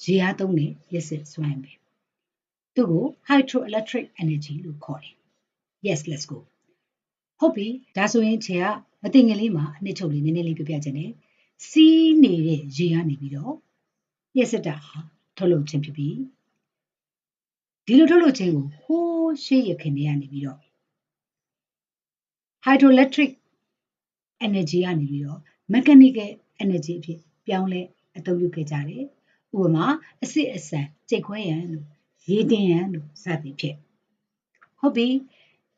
ရေအားသုံးတဲ့လျှပ်စစ်စွမ်းအင်ပဲသူ့ကို hydroelectric energy လို့ခေါ်တယ် yes let's go ဟုတ်ပြီဒါဆိုရင်ခြေကမတင်ငယ်လေးမှာအနှစ်ချုပ်လေးနည်းနည်းလေးပြပြချင်တယ်စီးနေတဲ့ရေကနေပြီးတော့လျှပ်စစ်ဓာတ်အားထုတ်လုပ်ခြင်းဖြစ်ပြီးဒီလိုထုတ်လုပ်ခြင်းကိုဟိုးရှေးရခင်တွေကနေပြီးတော့ hydroelectric energy ကနေပြီးတော့ mechanical energy အဖြစ်ပြောင်းလဲအသုံးပြုခဲ့ကြတယ်ဥပမာအစစ်အဆန်ကြိတ်ခွဲရန်လို့ရေတင်ရန်လို့စသည်ဖြင့်ဟုတ်ပြီ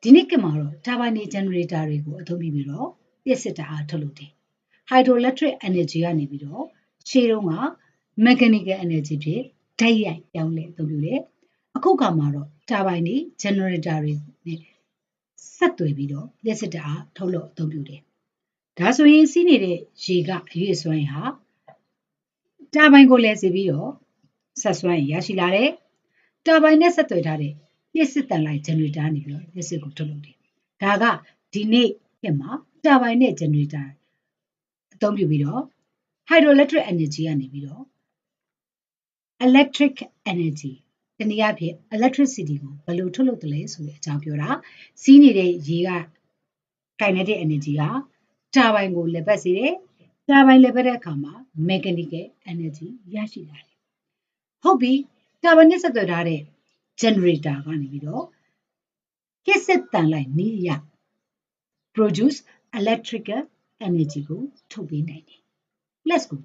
ဒီနေ့ကမှာတော့တာဘိုင်နေ generator တွေကိုအသုံးပြုပြီးတော့လျှပ်စစ်ဓာတ်အားထုတ်လုပ်တယ် hydroelectric energy ကနေပြီးတော့ရှေးတုန်းက mechanical energy ဖြစ်ဓာတ်ရိုက်ပြောင်းလဲအသုံးပြုတယ်အခုကမှာတော့တာဘိုင်နေ generator တွေနဲ့ဆက်သွယ်ပြီးတော့လျှပ်စစ်ဓာတ်အားထုတ်လုပ်အသုံးပြုတယ်ဒါဆိုရင်စီးနေတဲ့ရေကအရွေ့စွမ်းရည်ဟာတာဘိုင်ကိုလဲစေပြီးတော့ဆက်စွမ်းရည်ရရှိလာတယ်တာဘိုင်နဲ့ဆက်သွယ်ထားတဲ့လျှပ်စစ်တန်လိုက် generator နေပြီးတော့လျှပ်စစ်ကိုထုတ်လုပ်တယ်ဒါကဒီနေ့ခေတ်မှာတာဘိုင်နဲ့ generator အသုံးပြုပြီးတော့ hydroelectric energy ကနေပြီးတော့ electric energy တနည်းအားဖြင့် electricity ကိုဘယ်လိုထုတ်လုပ်တယ်လဲဆိုတဲ့အကြောင်းပြောတာစီးနေတဲ့ရေက kinetic energy ကတာဘိုင်ကိုလက်ပတ်စေတယ်တာဘိုင်လက်ပတ်တဲ့အခါမှာ mechanical energy ရရှိလာတယ်ဟုတ်ပြီတာဘိုင်နဲ့ဆက်သွယ်ထားတဲ့ generator ကနေပြီးတော့လျှပ်စစ်တန်လိုက်နည်းအရ produce electrical energy ကိုထုတ်ပေးနိုင်တယ် let's go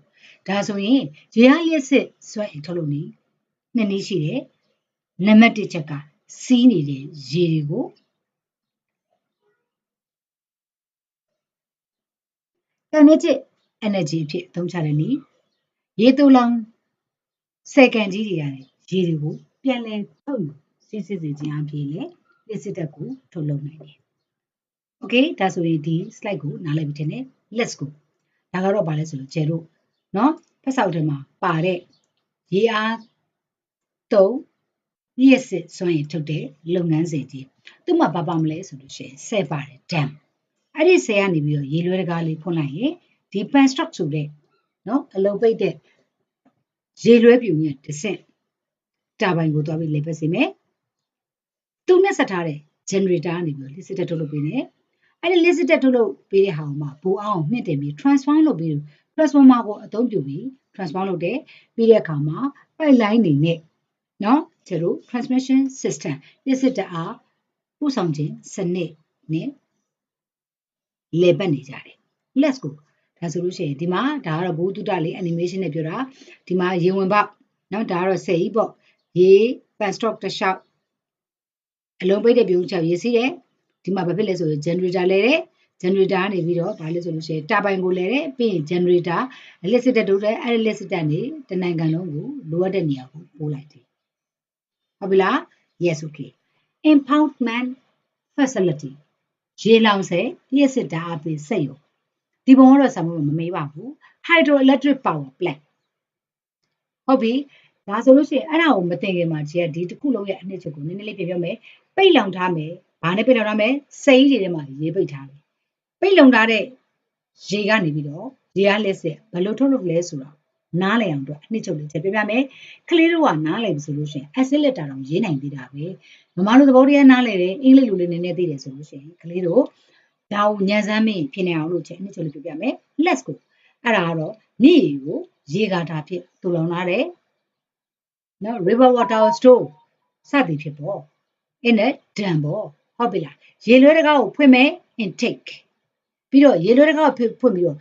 ဒါဆိုရင်ရေအားလျှပ်စစ်စွမ်းအင်ထုတ်လုပ်နည်းနှစ်နည်းရှိတယ်နံပါတ်1ချက်ကစီးနေတဲ့ရေတွေကိုkinetic energy အဖြစ်အသုံးချတဲ့နည်းရေတူလောင်စက္ကန့်ကြီးတွေကနေရေတွေကိုပြန်လည်ထုတ်ယူစီးဆင်းစေခြင်းအပြင်လည်းလျှပ်စစ်ဓာတ်ကိုထုတ်လုပ်နိုင်တယ် okay ဒါဆိုရင်ဒီ slide ကိုနားလည်ပြီထင်တယ် let's go ဒါကတော့ဗာလဲဆိုလို့ကျဲတို့เนาะဖက်ဆောက်ထဲမှာပါတဲ့ရေအားသုံးလျှပ်စစ်စွမ်းရည်ထုတ်တဲ့လုပ်ငန်းစဉ်ကြီးသူ့မှာဘာပါမလဲဆိုလို့ရှိရင်ဆဲပါတယ် dam အဲ့ဒီဆဲကနေပြီးတော့ရေလွှဲတကားလေးဖွင့်လိုက်ရင်ဒီ penstock ဆိုတဲ့เนาะအလုံးပိတ်တဲ့ရေလွှဲပြူနဲ့တစ်ဆင့်တာဘိုင်ကိုသွားပြီးလေပတ်စေမယ်သူနဲ့ဆက်ထားတဲ့ generator ကနေပြီးတော့လျှပ်စစ်ဓာတ်ထုတ်လုပ်ပေးနေအဲ့ဒီလျှပ်စစ်ဓာတ်ထုတ်လုပ်ပေးတဲ့ဟာကိုမှပိုအောင်မြင့်တင်ပြီး transform လုပ်ပြီး transformer ကိုအသုံးပြုပြီး transform လုပ်တယ်ပြီးတဲ့အခါမှာ pipeline နေနဲ့เนาะကျတို့ transmission system လျှပ်စစ်ဓာတ်အားပို့ဆောင်ခြင်းစနစ်နဲ့လေပတ်နေကြတယ် let's go ဒါဆိုလို့ရှိရင်ဒီမှာဒါကတော့ဘူးတုတလေး animation နဲ့ပြောတာဒီမှာရေဝင်ပေါက်เนาะဒါကတော့ဆယ်ကြီးပေါ့ရေ penstock တစ်လျှောက်အလုံးပိတ်တဲ့ပြုံးချောက်ရေစီးတယ်ဒီမှာဘာဖြစ်လဲဆိုရင် generator လဲတယ် generator ကနေပြီးတော့ဘာလဲဆိုလို့ရှိရင်တာဘိုင်ကိုလဲတယ်ပြီးရင် generator လျှပ်စစ်ဓာတ်ထုတ်တယ်အဲ့ဒီလျှပ်စစ်ဓာတ်နေတနိုင်ငံလုံးကိုလိုအပ်တဲ့နေရာကိုပို့လိုက်တယ်ဟုတ်ပြီလား yes okay impoundment facility ရေလောင်ဆယ်လျှပ်စစ်ဓာတ်အားပေးစက်ရုံဒီပုံကတော့စာမို့မမေးပါဘူး hydroelectric power plant ဟုတ်ပြီဒါဆိုလို့ရှိရင်အဲ့ဒါကိုမသိခင်မှာဒီတစ်ခုလုံးရဲ့အနှစ်ချုပ်ကိုနည်းနည်းလေးပြင်ပြမယ်ပိတ်လောင်ထားမယ်ဘာနဲ့ပိတ်လောင်ထားမယ်စိမ်းတွေထဲမှာရေပိတ်ထားတယ်ပိတ်လောင်ထားတဲ့ရေကနေပြီးတော့ရေအားလျှပ်စစ်ဘယ်လိုထုတ်လုပ်လဲဆိုတော့နားလည်အောင်အတွက်အနှစ်ချုပ်လေးချက်ပြပြမယ်ကလေးတို့ကနားလည်ပြီဆိုလို့ရှိရင် acid letter တောင်ရေးနိုင်သေးတာပဲမမတို့သဘောတရားနားလည်တယ်အင်္ဂလိပ်လိုလေးနည်းနည်းသိတယ်ဆိုလို့ရှိရင်ကလေးတို့ဒါကိုညံစမ်းမင်းဖြစ်နေအောင်လို့ချက်အနှစ်ချုပ်လေးပြပြမယ် let's go အဲ့ဒါကတော့နေ့ကိုရေကာတာဖြစ်တူလောင်ထားတယ်နော် river water store စသည်ဖြစ်ပေါ့ in a dam ပေါ့ဟုတ်ပြီလားရေလွှဲတကားကိုဖွင့်မယ် intake ပြီးတော့ရေလွှဲတကားကိုဖွင့်ပြီးတော့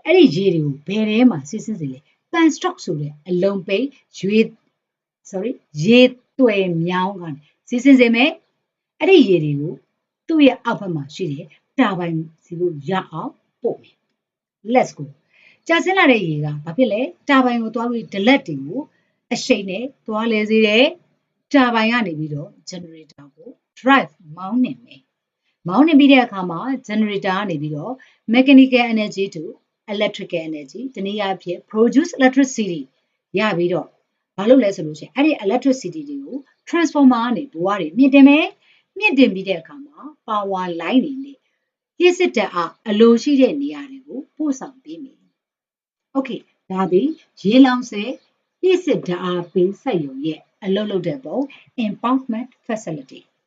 အဲ့ဒီရေတွေကိုဘယ်ထဲမှာစီးဆင်းစေလဲ penstock ဆိုတဲ့အလုံးပိတ်ရေသွယ်မြောင်းကနေစီးဆင်းစေမယ်အဲ့ဒီရေတွေကိုသူ့ရဲ့အောက်ဘက်မှာရှိတဲ့တာဘိုင်စီကိုရအောင်ပို့မယ် let's go ကြာဆင်းလာတဲ့ရေကဘာဖြစ်လဲတာဘိုင်ကိုသွားပြီးဒလက်တွေကိုအရှိန်နဲ့သွားလဲစေတယ်တာဘိုင်ကနေပြီးတော့ generator ကို drive မောင်းနေမယ်မောင်းနေပြီးတဲ့အခါမှာ generator ကနေပြီးတော့ mechanical energy to electrical energy တနည်းအားဖြင့် produce electricity ရပြီးတော့ဘာလုပ်လဲဆိုလို့ရှိရင်အဲ့ဒီ electricity တွေကို transformer ကနေဘဝတွေမြင့်တင်မယ်မြင့်တင်ပြီးတဲ့အခါမှာ power line တွေနဲ့လျှပ်စစ်ဓာတ်အားအလိုရှိတဲ့နေရာတွေကိုပို့ဆောင်ပေးမယ် okay ဒါသည်ရေလောင်ဆဲလ လျှစ်စစ်ဓာတ်အားပေးစက်ရုံရဲ့အလုပ်လုပ်တဲ့ပုံ impoundment facility